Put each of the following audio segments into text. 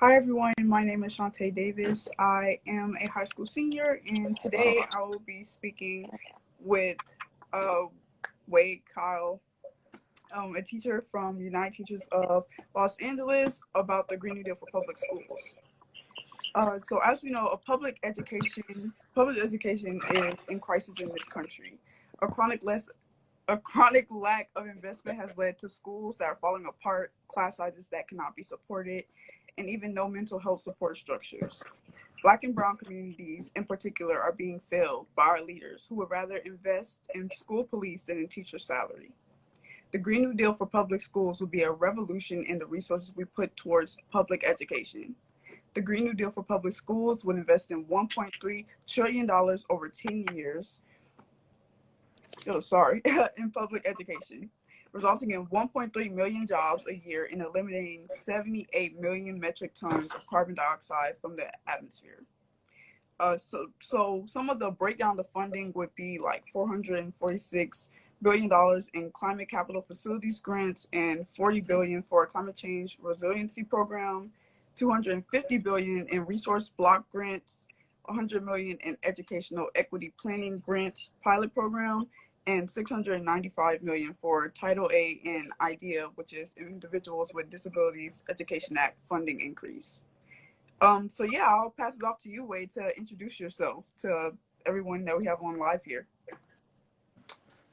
Hi everyone, my name is Chanté Davis. I am a high school senior, and today I will be speaking with uh, Wade Kyle, a teacher from United Teachers of Los Angeles, about the Green New Deal for public schools. So as we know, public education is in crisis in this country. A chronic lack of investment has led to schools that are falling apart, class sizes that cannot be supported, and even no mental health support structures. Black and brown communities in particular are being failed by our leaders who would rather invest in school police than in teacher salary. The Green New Deal for public schools would be a revolution in the resources we put towards public education. The Green New Deal for public schools would invest in $1.3 trillion over 10 years, in public education, resulting in 1.3 million jobs a year and eliminating 78 million metric tons of carbon dioxide from the atmosphere. So some of the breakdown of the funding would be like $446 billion in climate capital facilities grants and $40 billion for a climate change resiliency program, $250 billion in resource block grants, $100 million in educational equity planning grants pilot program, and $695 million for Title A and IDEA, which is Individuals with Disabilities Education Act funding increase. So yeah, I'll pass it off to you, Wade, to introduce yourself to everyone that we have on live here.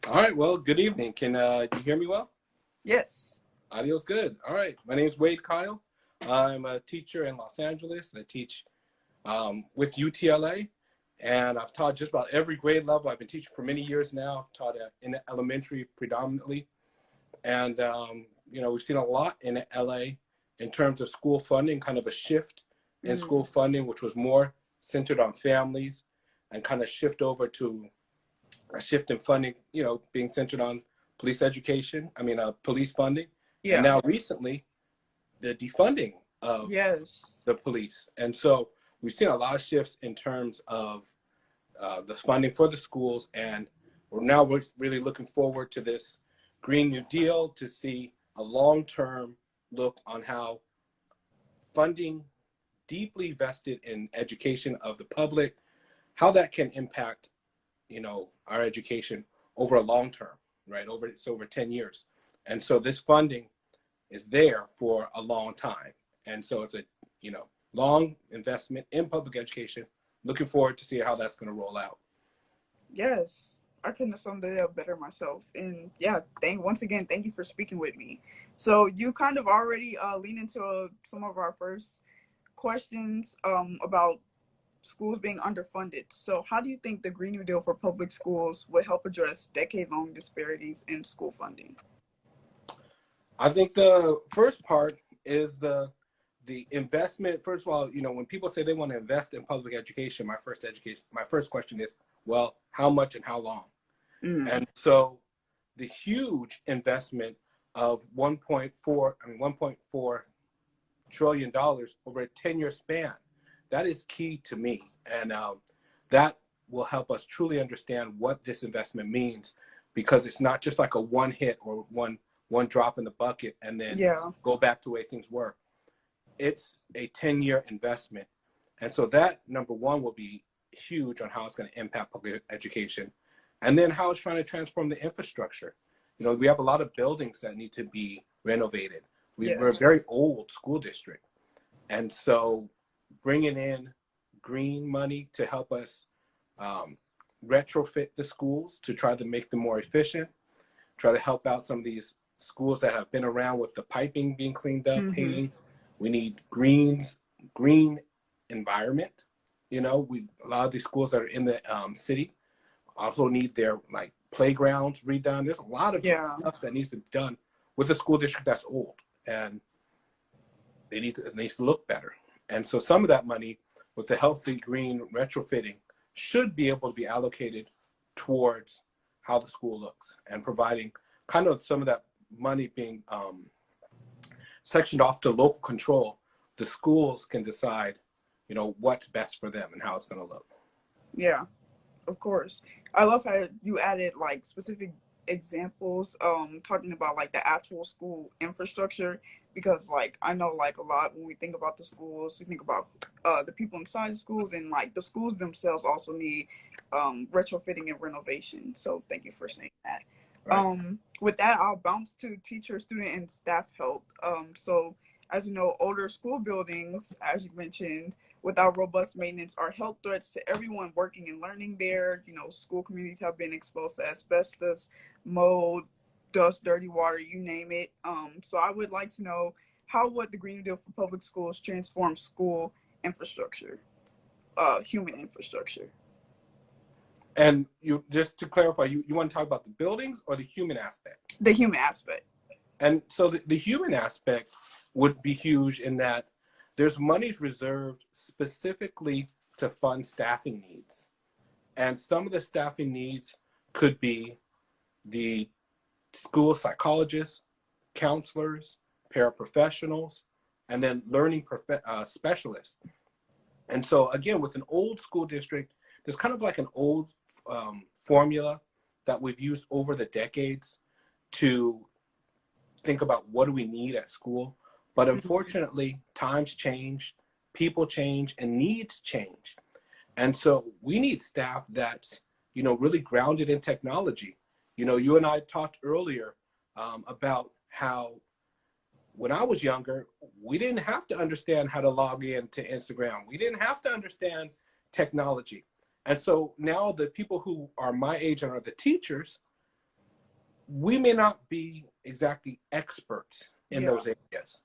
All right, well, good evening. Can you hear me well? Yes. Audio's good. All right, my name is Wade Kyle. I'm a teacher in Los Angeles. I teach with UTLA, and I've taught just about every grade level. I've been teaching for many years now. I've taught in elementary predominantly, and we've seen a lot in LA in terms of school funding, kind of a shift in school funding, which was more centered on families, and kind of shift over to a shift in funding, being centered on police funding. Yeah. And now recently, the defunding of the police. And so we've seen a lot of shifts in terms of the funding for the schools. And we're really looking forward to this Green New Deal to see a long-term look on how funding deeply vested in education of the public, how that can impact, our education over a long term, right? It's over 10 years. And so this funding is there for a long time. And so it's a, long investment in public education. Looking forward to see how that's going to roll out. Yes, I couldn't have summed it up better myself. And yeah, once again, thank you for speaking with me. So you kind of already leaned into some of our first questions about schools being underfunded. So how do you think the Green New Deal for public schools would help address decade-long disparities in school funding? I think the first part is the investment. First of all, when people say they want to invest in public education, my first question is, well, how much and how long? And so the huge investment of $1.4 trillion over a 10-year span, that is key to me. And that will help us truly understand what this investment means, because it's not just like a one hit or one drop in the bucket and then go back to the way things were. It's a 10-year investment. And so that, number one, will be huge on how it's going to impact public education. And then how it's trying to transform the infrastructure. We have a lot of buildings that need to be renovated. We're a very old school district. And so bringing in green money to help us retrofit the schools to try to make them more efficient, try to help out some of these schools that have been around with the piping being cleaned up, painting. We need green environment. A lot of these schools that are in the city also need their playgrounds redone. There's a lot of stuff that needs to be done with a school district that's old, and it needs to look better. And so some of that money with the healthy green retrofitting should be able to be allocated towards how the school looks, and providing kind of some of that money being sectioned off to local control. The schools can decide, what's best for them and how it's going to look. Yeah, of course. I love how you added specific examples, talking about the actual school infrastructure because like I know like a lot when we think about the schools, we think about the people inside the schools, and like the schools themselves also need retrofitting and renovation. So thank you for saying that. Right. With that, I'll bounce to teacher, student, and staff health. So as you know, older school buildings, as you mentioned, without robust maintenance are health threats to everyone working and learning there. You know, school communities have been exposed to asbestos, mold, dust, dirty water, you name it. So I would like to know, how would the Green New Deal for public schools transform school infrastructure, human infrastructure? And you, just to clarify, you want to talk about the buildings or the human aspect? The human aspect. And so the human aspect would be huge in that there's monies reserved specifically to fund staffing needs. And some of the staffing needs could be the school psychologists, counselors, paraprofessionals, and then learning specialists. And so again, with an old school district, there's kind of like an old formula that we've used over the decades to think about what do we need at school. But unfortunately, times change, people change, and needs change. And so we need staff that's, really grounded in technology. You and I talked earlier about how when I was younger, we didn't have to understand how to log in to Instagram. We didn't have to understand technology. And so now the people who are my age and are the teachers, we may not be exactly experts in those areas.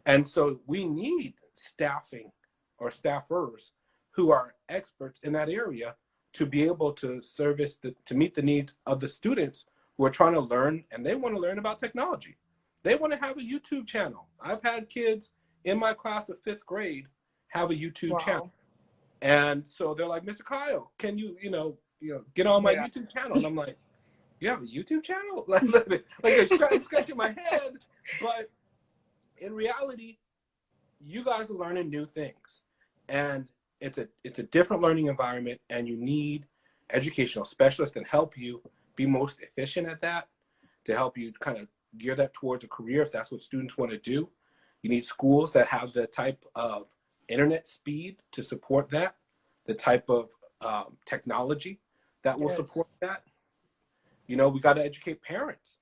And so we need staffing or staffers who are experts in that area to be able to to meet the needs of the students who are trying to learn, and they want to learn about technology. They want to have a YouTube channel. I've had kids in my class of 5th grade have a YouTube channel. And so they're like, Mr. Kyle, can you, get on my YouTube channel? And I'm like, you have a YouTube channel? like they're scratching my head. But in reality, you guys are learning new things. And it's a different learning environment, and you need educational specialists that help you be most efficient at that, to help you kind of gear that towards a career if that's what students want to do. You need schools that have the type of internet speed to support that, the type of technology that will support that. We got to educate parents.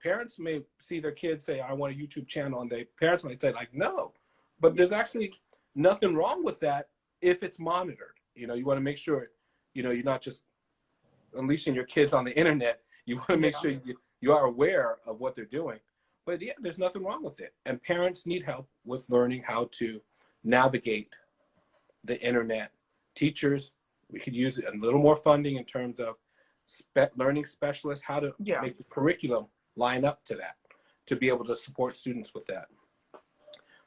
Parents may see their kids say, I want a YouTube channel, and parents might say like, no, but there's actually nothing wrong with that if it's monitored. You want to make sure, you're not just unleashing your kids on the internet. You want to make sure you are aware of what they're doing. But yeah, there's nothing wrong with it. And parents need help with learning how to navigate the internet. Teachers, we could use a little more funding in terms of learning specialists, how to make the curriculum line up to that, to be able to support students with that.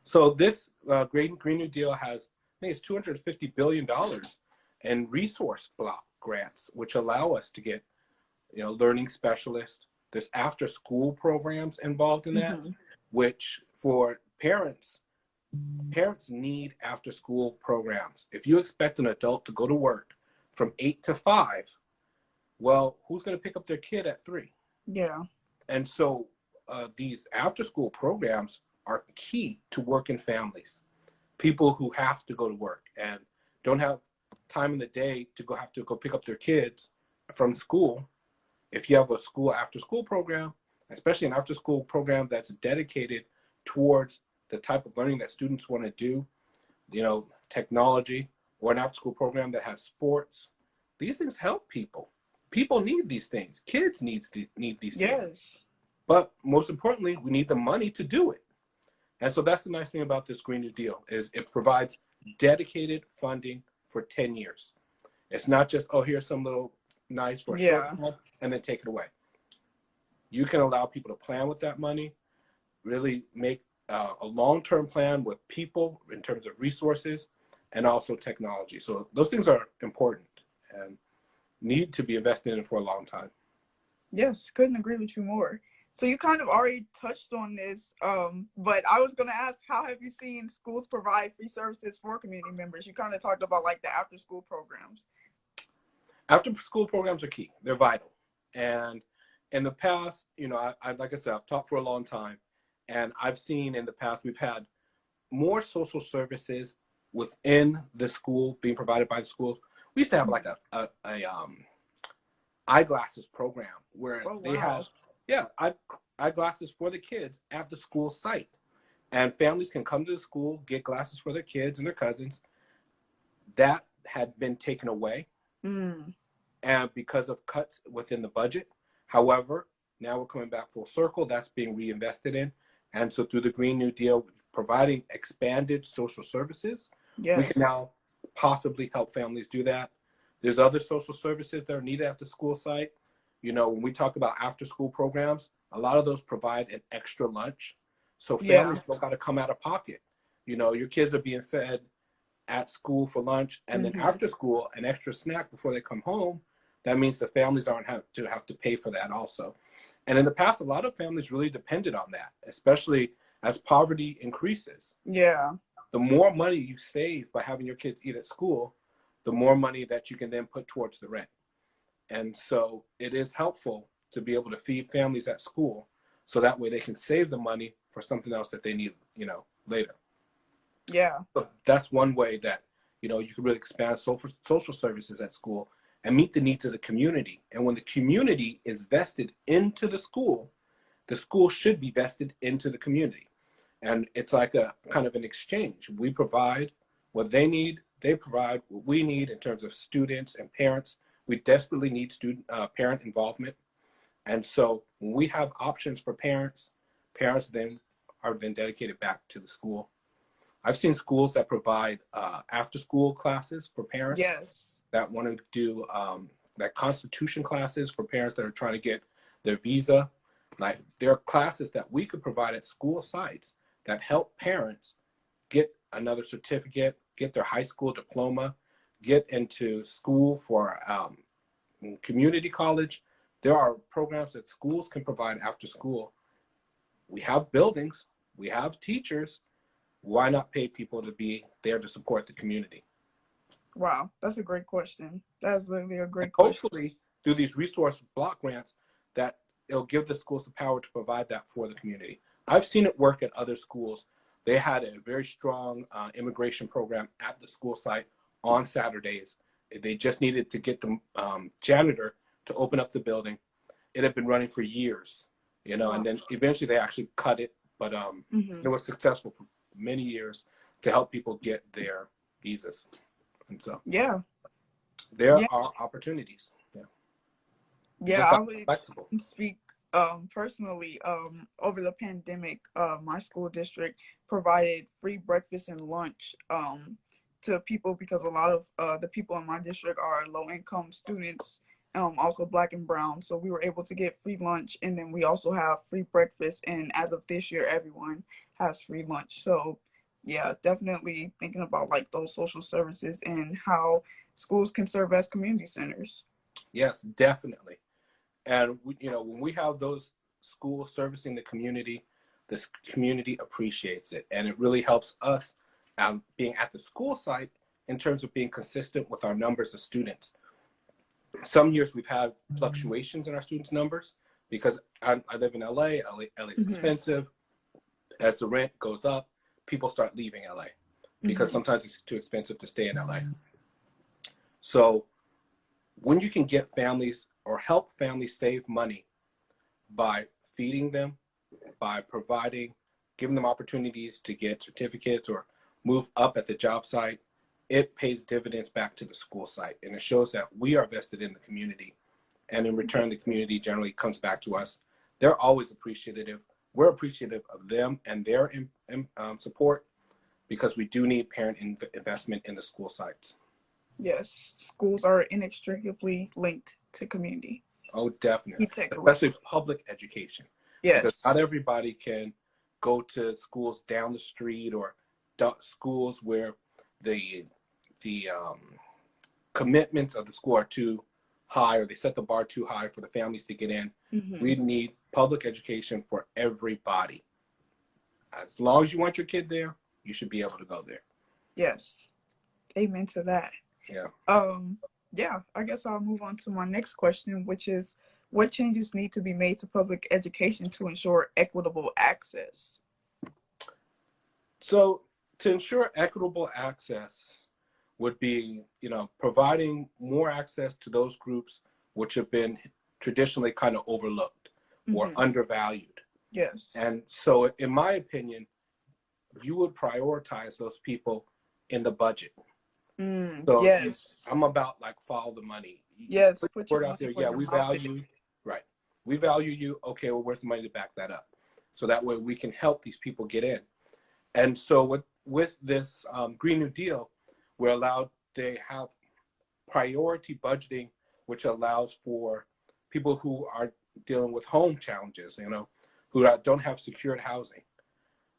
So this Green New Deal has, I think it's $250 billion in resource block grants, which allow us to get, learning specialists. There's after school programs involved in that, which for parents need after school programs. If you expect an adult to go to work from 8 to 5, well, who's going to pick up their kid at 3? Yeah. And so these after school programs are key to working families, people who have to go to work and don't have time in the day to have to go pick up their kids from school. If you have a school after school program, especially an after school program that's dedicated towards the type of learning that students want to do, technology, or an after school program that has sports, these things help people. People need these things. Kids need these things. Yes. But most importantly, we need the money to do it. And so that's the nice thing about this Green New Deal, is it provides dedicated funding for 10 years. It's not just, oh, here's some little nice for a short time and then take it away. You can allow people to plan with that money, really make a long-term plan with people in terms of resources and also technology. So those things are important and need to be invested in for a long time. Yes, couldn't agree with you more. So you kind of already touched on this, but I was going to ask, how have you seen schools provide free services for community members? You kind of talked about like the after school programs. After school programs are key. They're vital. And in the past, I like I said, I've taught for a long time. And I've seen in the past, we've had more social services within the school being provided by the schools. We used to have like a eyeglasses program where Oh, they had, wow. yeah, eyeglasses for the kids at the school site. And families can come to the school, get glasses for their kids and their cousins. That had been taken away, Mm. and because of cuts within the budget. However, now we're coming back full circle. That's being reinvested in. And so through the Green New Deal, providing expanded social services, we can Yes. now possibly help families do that. There's other social services that are needed at the school site. You know, when we talk about after school programs, a lot of those provide an extra lunch. So Yeah. families don't got to come out of pocket. You know, your kids are being fed at school for lunch, and then Mm-hmm. after school, an extra snack before they come home. That means the families aren't have to pay for that also. And in the past, a lot of families really depended on that, especially as poverty increases. Yeah. The more money you save by having your kids eat at school, the more money that you can then put towards the rent. And so it is helpful to be able to feed families at school so that way they can save the money for something else that they need, you know, later. Yeah. So that's one way that, you know, you can really expand social services at school and meet the needs of the community. And when the community is vested into the school should be vested into the community. And it's like a kind of an exchange. We provide what they need, they provide what we need in terms of students and parents. We desperately need parent involvement. And so when we have options for parents, parents then are then dedicated back to the school. I've seen schools that provide after school classes for parents Yes. that want to do like constitution classes for parents that are trying to get their visa. Like there are classes that we could provide at school sites that help parents get another certificate, get their high school diploma, get into school for community college. There are programs that schools can provide after school. We have buildings, we have teachers. Why not pay people to be there to support the community? Wow. That's a great question. That's literally a And great question. hopefully, through these resource block grants, that it'll give the schools the power to provide that for the community. I've seen it work at other schools. They had a very strong immigration program at the school site on Saturdays. They just needed to get the janitor to open up the building. It had been running for years, you know, and Wow. then eventually they actually cut it, but Mm-hmm. it was successful for many years to help people get their visas. And so Yeah. there Yeah. are opportunities. Yeah. Yeah. Just I like would flexible. speak personally. Over the pandemic, my school district provided free breakfast and lunch to people because a lot of the people in my district are low income students, also black and brown. So we were able to get free lunch, and then we also have free breakfast. And as of this year, everyone has free lunch. So yeah, definitely thinking about like those social services and how schools can serve as community centers. Yes, definitely. And you know, when we have those schools servicing the community, this community appreciates it, and it really helps us being at the school site in terms of being consistent with our numbers of students. Some years we've had fluctuations in our students' numbers because I live in LA. LA is Mm-hmm. expensive. As the rent goes up, people start leaving LA because Mm-hmm. sometimes it's too expensive to stay in LA. So when you can get families or help families save money by feeding them, by providing, giving them opportunities to get certificates or move up at the job site, it pays dividends back to the school site. And it shows that we are vested in the community. And in return, the community generally comes back to us. They're always appreciative. We're appreciative of them and their support because we do need parent investment in the school sites. Yes, schools are inextricably linked to community. Oh, Key definitely. takeaway. Especially public education, because not Yes. everybody can go to schools down the street or schools where the the commitments of the school are too high or they set the bar too high for the families to get in. Mm-hmm. We need public education for everybody. As long as you want your kid there, you should be able to go there. Yes. Amen to that. Yeah. Um, yeah, I guess I'll move on to my next question, which is What changes need to be made to public education to ensure equitable access? So to ensure equitable access would be, providing more access to those groups which have been traditionally kind of overlooked or undervalued. Yes. And so in my opinion, you would prioritize those people in the budget. So Yes. I'm about like follow the money. Yes. Put Put the your word money out there. where Yeah, your we mouth value is. you. Right. We value you. Okay, well, where's the money to back that up? So that way we can help these people get in. And so with this Green New Deal, they have priority budgeting, which allows for people who are dealing with home challenges, who don't have secured housing.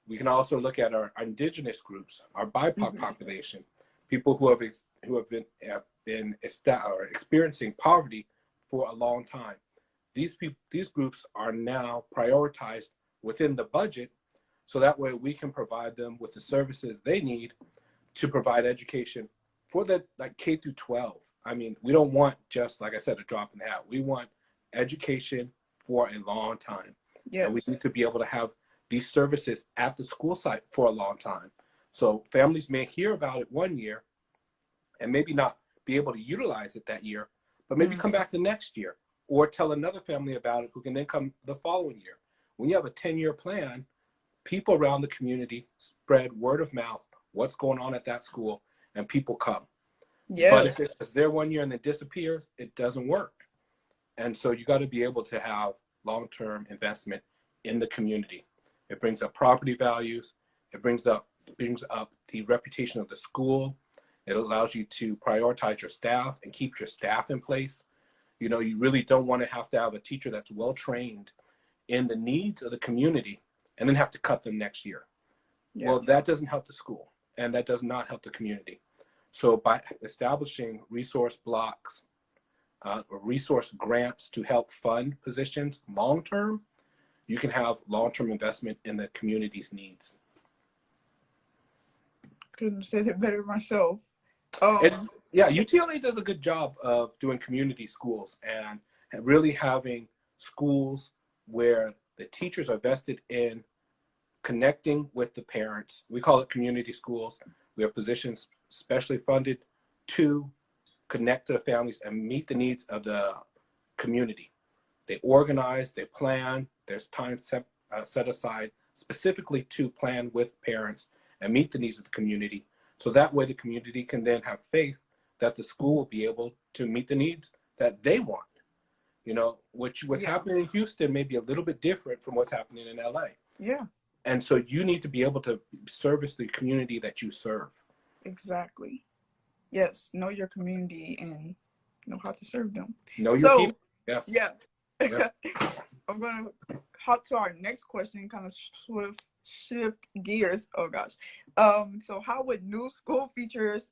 We can also look at our indigenous groups, our BIPOC population, people who have been experiencing poverty for a long time. These groups are now prioritized within the budget, so that way we can provide them with the services they need to provide education for the K through 12. I mean, we don't want just, like I said, a drop in the hat. We want education for a long time. Yes. And we need to be able to have these services at the school site for a long time. So families may hear about it one year and maybe not be able to utilize it that year, but maybe come back the next year or tell another family about it who can then come the following year. When you have a 10-year plan, people around the community spread word of mouth, what's going on at that school, and people come. Yes. But if it's there one year and then disappears, it doesn't work. And so you got to be able to have long-term investment in the community. It brings up property values. It brings up the reputation of the school. It allows you to prioritize your staff and keep your staff in place. You really don't want to have a teacher that's well-trained in the needs of the community and then have to cut them next year. Yeah. Well, that doesn't help the school, and that does not help the community. So by establishing resource blocks or resource grants to help fund positions long-term, you can have long-term investment in the community's needs. Couldn't have said it better myself. UTLA does a good job of doing community schools and really having schools where the teachers are vested in connecting with the parents. We call it community schools. We have positions specially funded to connect to the families and meet the needs of the community. They organize, they plan, there's time set aside specifically to plan with parents and meet the needs of the community. So that way the community can then have faith that the school will be able to meet the needs that they want. What's happening in Houston may be a little bit different from what's happening in LA. Yeah. And so you need to be able to service the community that you serve. Exactly. Yes. Know your community and know how to serve them. Know your people. Yeah. I'm going to hop to our next question, kind of shift gears. Oh gosh. So how would new school features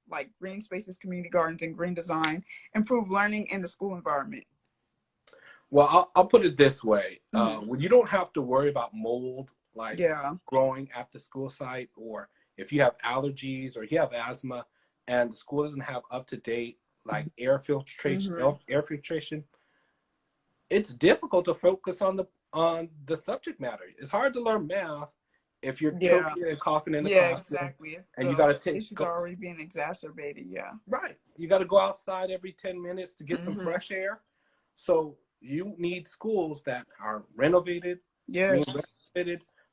like green spaces, community gardens, and green design improve learning in the school environment? Well, I'll put it this way. When you don't have to worry about mold growing at the school site, or if you have allergies or you have asthma and the school doesn't have up-to-date air filtration, it's difficult to focus on the subject matter. It's hard to learn math if you're choking and coughing in the classroom. Exactly. And you got to take issues are already being exacerbated. Yeah. Right. You got to go outside every 10 minutes to get some fresh air. So you need schools that are renovated,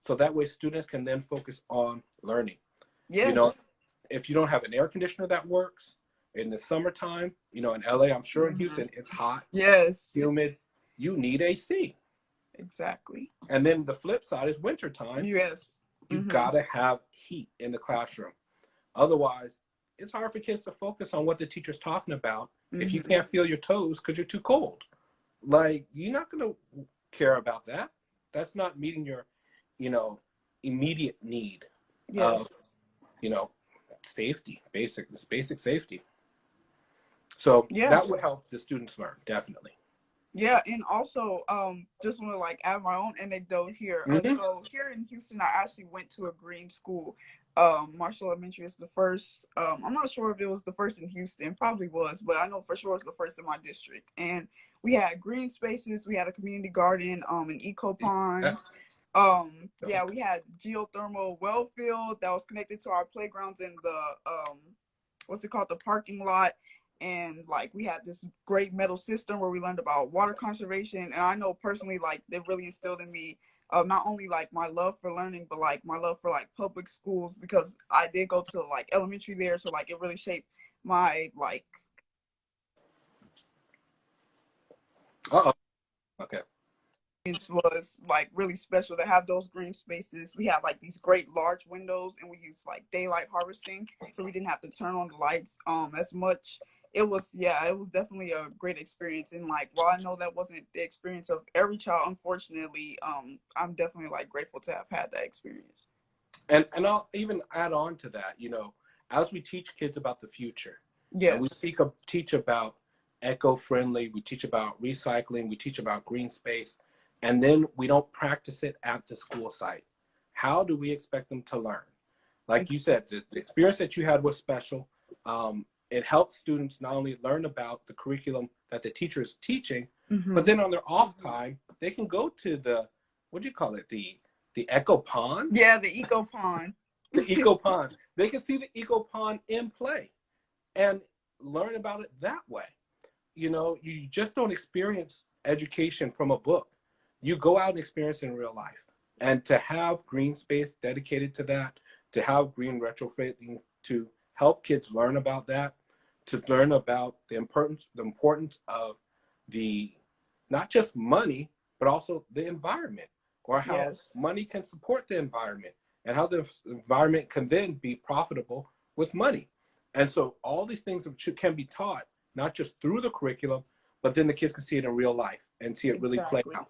so that way students can then focus on learning. Yes. If you don't have an air conditioner that works in the summertime, in LA, I'm sure in Houston, it's hot, humid, you need AC. Exactly. And then the flip side is wintertime. Yes. You gotta have heat in the classroom. Otherwise, it's hard for kids to focus on what the teacher's talking about if you can't feel your toes because you're too cold. You're not gonna care about that. That's not meeting your, immediate need of, safety, basic safety. So that would help the students learn, definitely. Yeah, and also, just want to add my own anecdote here. So here in Houston, I actually went to a green school. Marshall Elementary is the first. I'm not sure if it was the first in Houston. Probably was, but I know for sure it's the first in my district. And we had green spaces. We had a community garden, an eco pond. Yeah, we had geothermal well field that was connected to our playgrounds in the what's it called, the parking lot. And like we had this great metal system where we learned about water conservation. And I know personally, like, it really instilled in me not only like my love for learning, but like my love for like public schools, because I did go to like elementary there. So like it really shaped my like. Okay. It was like really special to have those green spaces. We had like these great large windows, and we used like daylight harvesting, so we didn't have to turn on the lights as much. It was definitely a great experience. And like, while I know that wasn't the experience of every child, unfortunately, I'm definitely like grateful to have had that experience. And I'll even add on to that, you know, as we teach kids about the future, and we Yes. teach about eco-friendly, we teach about recycling, we teach about green space, and then we don't practice it at the school site. How do we expect them to learn? Like you said, the experience that you had was special. It helps students not only learn about the curriculum that the teacher is teaching, but then on their off time, they can go to the, what do you call it? The eco pond? Yeah, the eco pond. The eco pond. They can see the eco pond in play and learn about it that way. You know, you just don't experience education from a book. You go out and experience it in real life. And to have green space dedicated to that, to have green retrofitting, to help kids learn about that, to learn about the importance of the, not just money, but also the environment, or how money can support the environment, and how the environment can then be profitable with money. And so all these things can be taught, not just through the curriculum, but then the kids can see it in real life and see it really play out.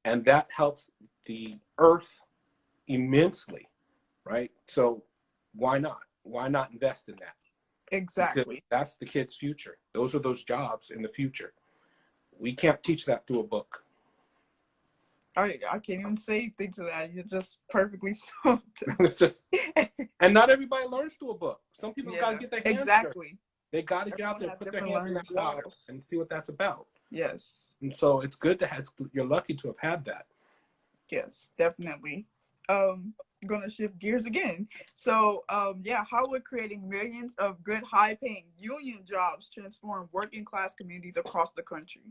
And that helps the earth immensely, right? So why not? Why not invest in that? Exactly. Because that's the kids' future. Those are those jobs in the future. We can't teach that through a book. I can't even say anything to that. You're just perfectly so. It's just, and not everybody learns through a book. Some people got to get their hands dirty. They got to get out there and put their hands in that water and see what that's about. Yes. And so it's good to have, you're lucky to have had that. Yes, definitely. Gonna shift gears again. So yeah, how would creating millions of good high paying union jobs transform working class communities across the country?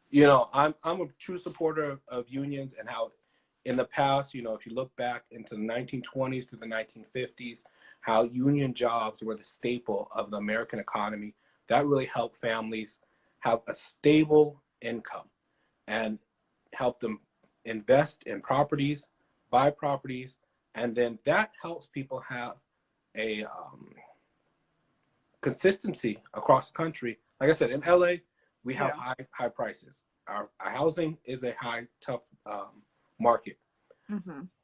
You know, I'm a true supporter of unions, and how in the past, you know, if you look back into the 1920s to the 1950s, how union jobs were the staple of the American economy. That really helped families have a stable income and help them invest in properties, buy properties, and then that helps people have a consistency across the country. Like I said, in LA, we have high prices. Our housing is a high, tough market.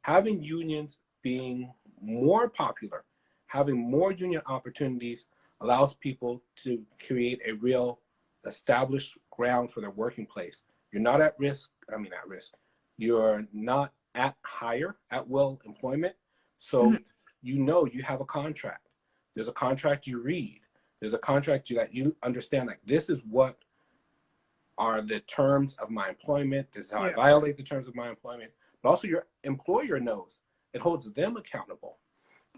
Having unions being more popular, having more union opportunities allows people to create a real established ground for their working place. You're not at risk. You're not at will employment. So you know you have a contract. There's a contract you read. There's a contract that you understand, like, this is what are the terms of my employment. This is how I violate the terms of my employment. But also your employer knows. It holds them accountable.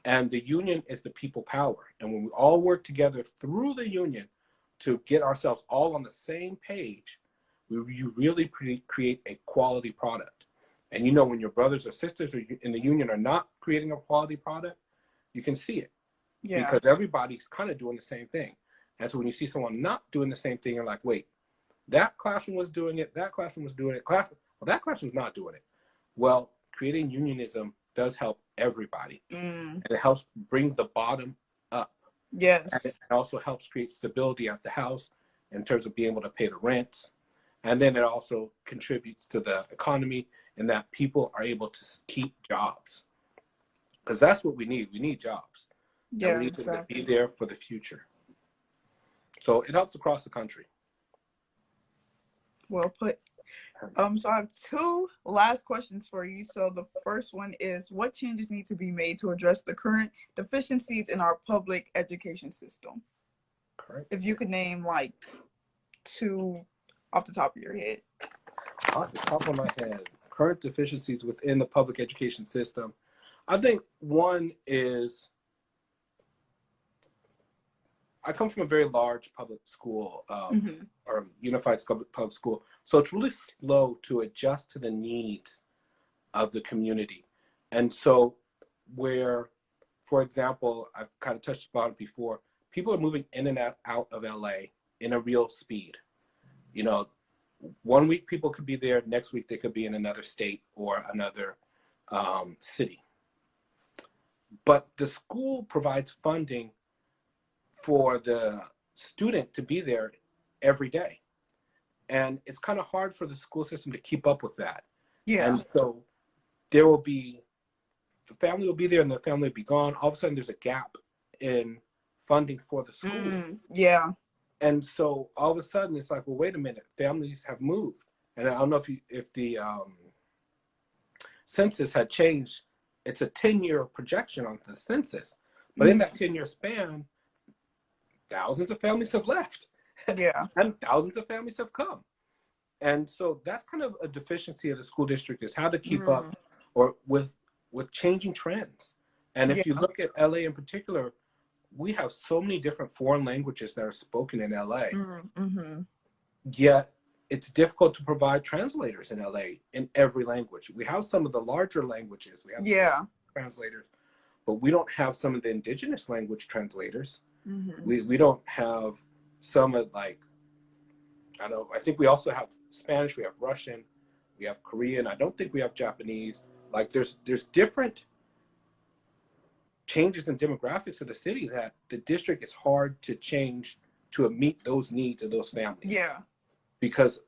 And the union is the people power. And when we all work together through the union to get ourselves all on the same page, you really create a quality product. And you know, when your brothers or sisters in the union are not creating a quality product, you can see it. Because everybody's kind of doing the same thing. And so when you see someone not doing the same thing, you're like, wait, that classroom was doing it, that classroom was doing it, that classroom's not doing it. Well, creating unionism does help everybody. And it helps bring the bottom up. Yes. And it also helps create stability at the house in terms of being able to pay the rents. And then it also contributes to the economy in that people are able to keep jobs. Because that's what we need. We need jobs. And we need to be there for the future. So it helps across the country. Well put. So I have two last questions for you. So the first one is, what changes need to be made to address the current deficiencies in our public education system? Correct. If you could name like two off the top of your head. Off the top of my head, current deficiencies within the public education system. I think one is, I come from a very large public school, or unified public school, so it's really slow to adjust to the needs of the community. And so where, for example, I've kind of touched upon it before, people are moving in and out of LA in a real speed. You know, one week people could be there, next week they could be in another state or another city. But the school provides funding for the student to be there every day. And it's kind of hard for the school system to keep up with that. Yeah. And so there will be, the family will be there and the family will be gone. All of a sudden there's a gap in funding for the school. Yeah. And so all of a sudden it's like, well, wait a minute, families have moved. And I don't know if the census had changed. It's a 10-year projection on the census. But in that 10-year span, thousands of families have left. Yeah. And thousands of families have come. And so that's kind of a deficiency of the school district, is how to keep up or with changing trends. And if you look at LA in particular, we have so many different foreign languages that are spoken in LA. Yet it's difficult to provide translators in LA in every language. We have some of the larger languages. We have translators, but we don't have some of the indigenous language translators. We don't have some of, like, I don't know, I think we also have Spanish, we have Russian, we have Korean. I don't think we have Japanese. Like there's different changes in demographics of the city that the district is hard to change to meet those needs of those families. Yeah. Because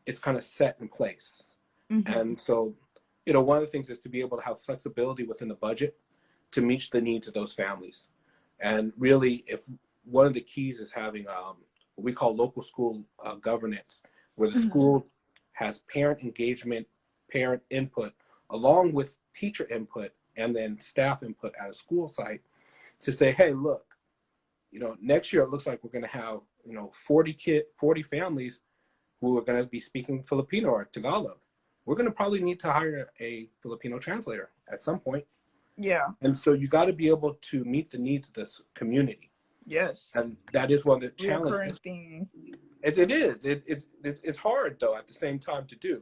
it's kind of set in place. And so, you know, one of the things is to be able to have flexibility within the budget to meet the needs of those families. And really, if one of the keys is having what we call local school governance, where the school has parent engagement, parent input, along with teacher input, and then staff input at a school site, to say, hey, look, you know, next year it looks like we're going to have, you know, 40 families who are going to be speaking Filipino or Tagalog. We're going to probably need to hire a Filipino translator at some point. Yeah. And so you got to be able to meet the needs of this community. Yes. And that is one of the challenges. It is. It's hard, though, at the same time to do.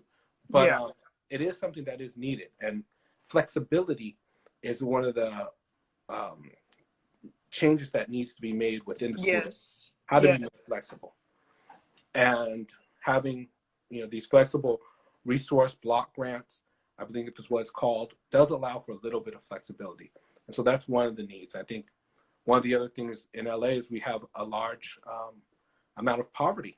But it is something that is needed. And flexibility is one of the changes that needs to be made within the school. How to be more flexible. And having, you know, these flexible resource block grants, I believe it's what it's called, does allow for a little bit of flexibility. And so that's one of the needs. I think one of the other things in LA is we have a large amount of poverty,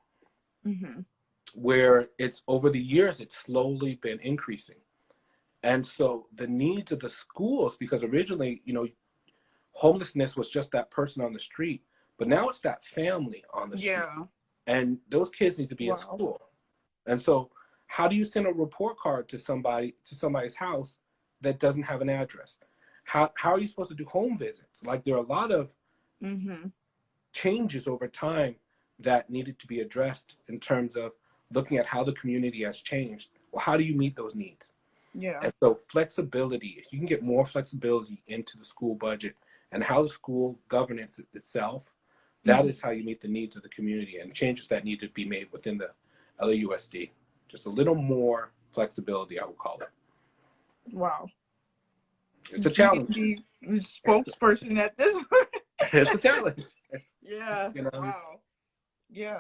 where it's over the years, it's slowly been increasing. And so the needs of the schools, because originally, you know, homelessness was just that person on the street, but now it's that family on the street. And those kids need to be in school. And so how do you send a report card to somebody's house that doesn't have an address? How are you supposed to do home visits? Like, there are a lot of changes over time that needed to be addressed in terms of looking at how the community has changed. Well, how do you meet those needs? And so flexibility, if you can get more flexibility into the school budget and how the school governance itself, that is how you meet the needs of the community, and changes that need to be made within the LAUSD. Just a little more flexibility, I would call it. Wow. It's a challenge. The spokesperson at this point. It's a challenge. Yeah. You know? Wow. Yeah.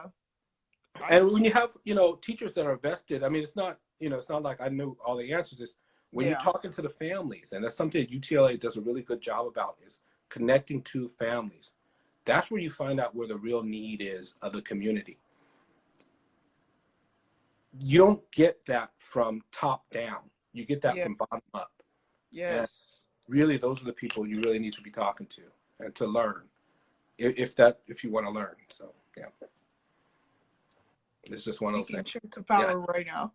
And when you have, you know, teachers that are vested, I mean, it's not, you know, it's not like I know all the answers. It's when you're talking to the families, and that's something that UTLA does a really good job about, is connecting to families. That's where you find out where the real need is of the community. You don't get that from top down. You get that from bottom up. Yes. And really, those are the people you really need to be talking to and to learn, if you want to learn. So, yeah. It's just one of those Speaking things. truth to Yeah. power right now.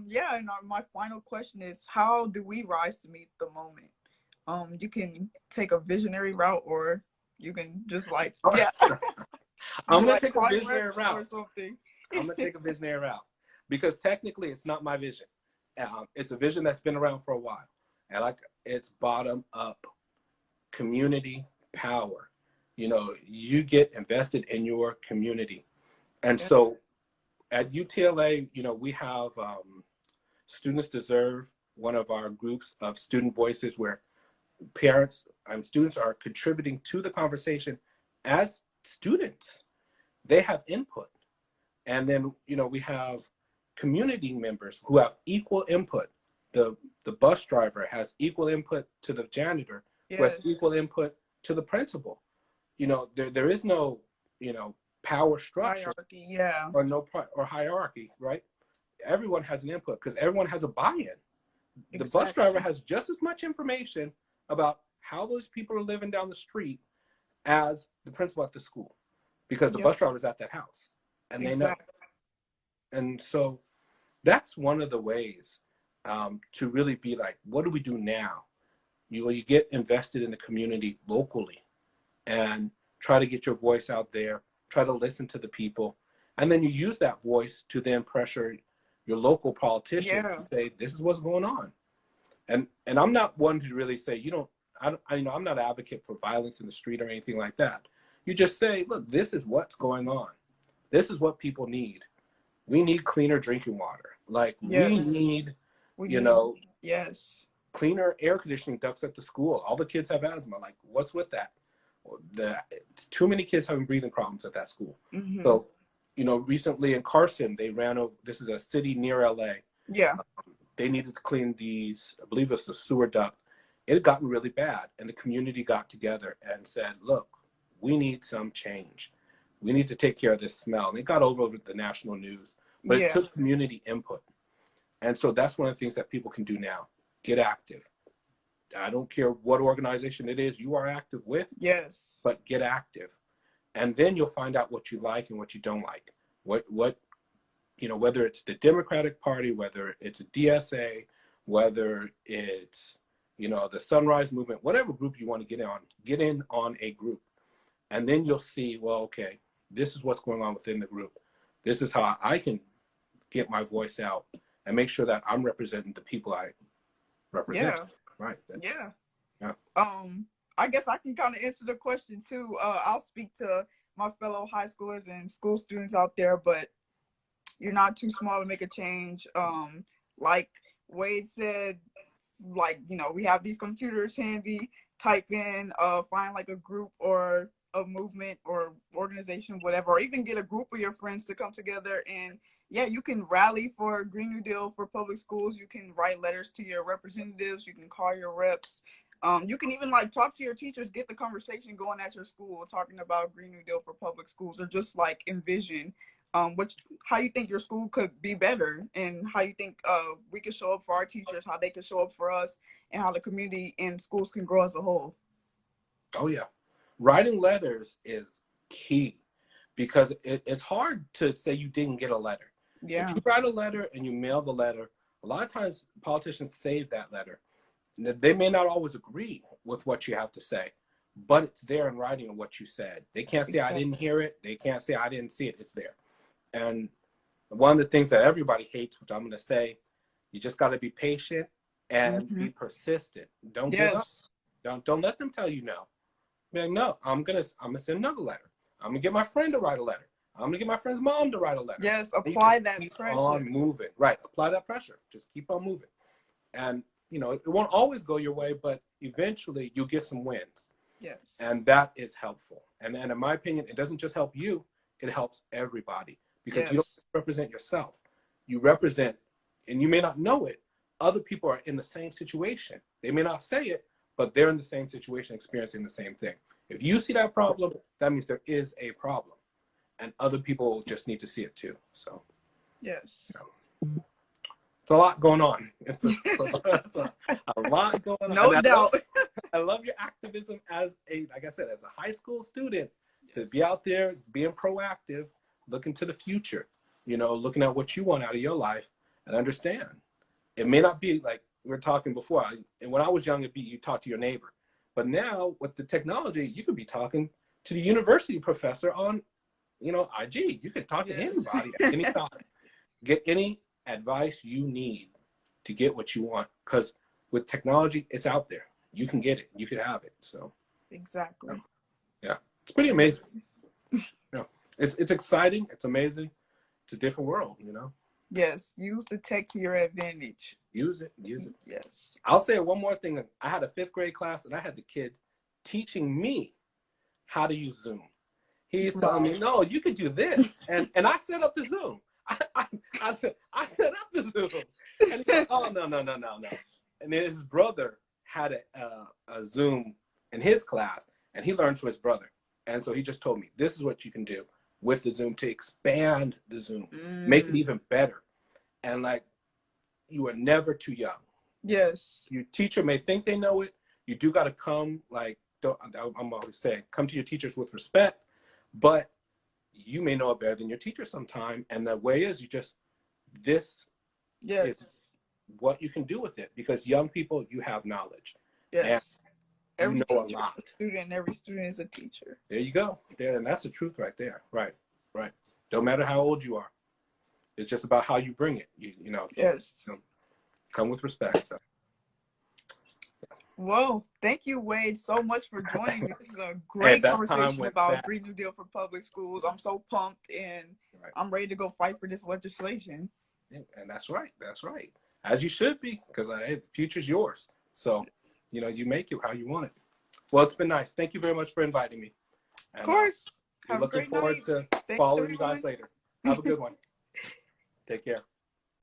Yeah, and my final question is, how do we rise to meet the moment? You can take a visionary route, or you can just like, yeah, I'm be going to like take a high visionary reps or route. something. I'm going to take a visionary route because technically it's not my vision. It's a vision that's been around for a while. And like it's bottom up community power. You know, you get invested in your community. And Yeah. so at UTLA, you know, we have Students Deserve, one of our groups of student voices where parents and students are contributing to the conversation as students. They have input. And then, you know, we have community members who have equal input. The bus driver has equal input to the janitor, who has equal Yes. input to the principal. You know, there is no, you know, power structure Hierarchy. Yeah. or or hierarchy, right? Everyone has an input because everyone has a buy-in. The bus Exactly. driver has just as much information about how those people are living down the street as the principal at the school, because the Yep. bus driver is at that house and they know. Exactly. And so that's one of the ways to really be like, what do we do now? You get invested in the community locally and try to get your voice out there, try to listen to the people. And then you use that voice to then pressure your local politicians Yeah. and say, this is what's going on. And I'm not one to really say, you know, you know, I'm not an advocate for violence in the street or anything like that. You just say, look, this is what's going on. This is what people need. We need cleaner drinking water. Like we Yes. need, We you need. know, Yes. cleaner air conditioning ducts at the school. All the kids have asthma. Like, what's with that? Too many kids having breathing problems at that school. Mm-hmm. So, you know, recently in Carson, they ran over. This is a city near LA. Yeah. They needed to clean these. I believe it's the sewer duct. It had gotten really bad, and the community got together and said, "Look, we need some change. We need to take care of this smell." And it got over the national news, but it Yeah. took community input. And so that's one of the things that people can do now. Get active. I don't care what organization it is you are active with, Yes. but get active. And then you'll find out what you like and what you don't like. What you know, whether it's the Democratic Party, whether it's DSA, whether it's, you know, the Sunrise Movement, whatever group you want to get in on a group. And then you'll see, well, okay, this is what's going on within the group. This is how I can get my voice out and make sure that I'm representing the people I represent. Yeah. Right. Yeah. Yeah. I guess I can kind of answer the question too. I'll speak to my fellow high schoolers and school students out there, but you're not too small to make a change. Like Wade said, like, you know, we have these computers handy. Type in, find like a group or a movement or organization, whatever, or even get a group of your friends to come together. And yeah, you can rally for Green New Deal for public schools. You can write letters to your representatives. You can call your reps. You can even like talk to your teachers, get the conversation going at your school, talking about Green New Deal for public schools, or just like envision how you think your school could be better, and how you think we could show up for our teachers, how they could show up for us, and how the community and schools can grow as a whole. Oh yeah, writing letters is key because it's hard to say you didn't get a letter. Yeah. If you write a letter and you mail the letter, a lot of times politicians save that letter. They may not always agree with what you have to say, but it's there in writing of what you said. They can't say I didn't hear it. They can't say I didn't see it. It's there. And one of the things that everybody hates, which I'm going to say, you just got to be patient and be persistent. Don't give up. Don't let them tell you no. Be like, no, I'm gonna send another letter. I'm gonna get my friend to write a letter. I'm gonna get my friend's mom to write a letter. Yes, apply that keep pressure. on moving. Right, apply that pressure. Just keep on moving. And you know, it won't always go your way, but eventually you'll get some wins. Yes. And that is helpful. And in my opinion, it doesn't just help you, it helps everybody. Because you don't represent yourself. You represent, and you may not know it, other people are in the same situation. They may not say it, but they're in the same situation, experiencing the same thing. If you see that problem, that means there is a problem. And other people just need to see it too. So, yes. You know, it's a lot going on. It's a lot going on. No doubt. I love your activism as like I said, as a high school student, to be out there being proactive, look into the future, you know, looking at what you want out of your life and understand. It may not be like we were talking before. And when I was young, it'd be you talk to your neighbor. But now with the technology, you could be talking to the university professor on, you know, IG. You can talk to anybody at any time. Get any advice you need to get what you want. Because with technology, it's out there. You can get it. You can have it. So Exactly. yeah, it's pretty amazing. Yeah, it's exciting. It's amazing. It's a different world, you know. Yes, use the tech to your advantage. Use it. Use it. Yes. I'll say one more thing. I had a 5th grade class, and I had the kid teaching me how to use Zoom. He's telling me, no, you could do this. And I set up the Zoom. I set up the Zoom. And he's like, oh, no. And then his brother had a Zoom in his class, and he learned from his brother. And so he just told me, this is what you can do with the Zoom to expand the Zoom, make it even better. And like, you are never too young. Yes. Your teacher may think they know it. You do got to come, like, I'm always saying, come to your teachers with respect, but you may know it better than your teacher sometime. And the way is this is what you can do with it, because young people, you have knowledge. Yes. And you know a lot. Every student is a teacher. There you go. And that's the truth right there. Right. Don't matter how old you are. It's just about how you bring it. You know. Yes. You know, come with respect. So. Well, thank you, Wade, so much for joining me. This is a great conversation about Green New Deal for public schools. I'm so pumped, and I'm ready to go fight for this legislation. And that's right. As you should be, because the future's yours. So, you know, you make it how you want it. Well, it's been nice. Thank you very much for inviting me. And, of course. We're looking forward to following you guys later. Have a good one. Take care.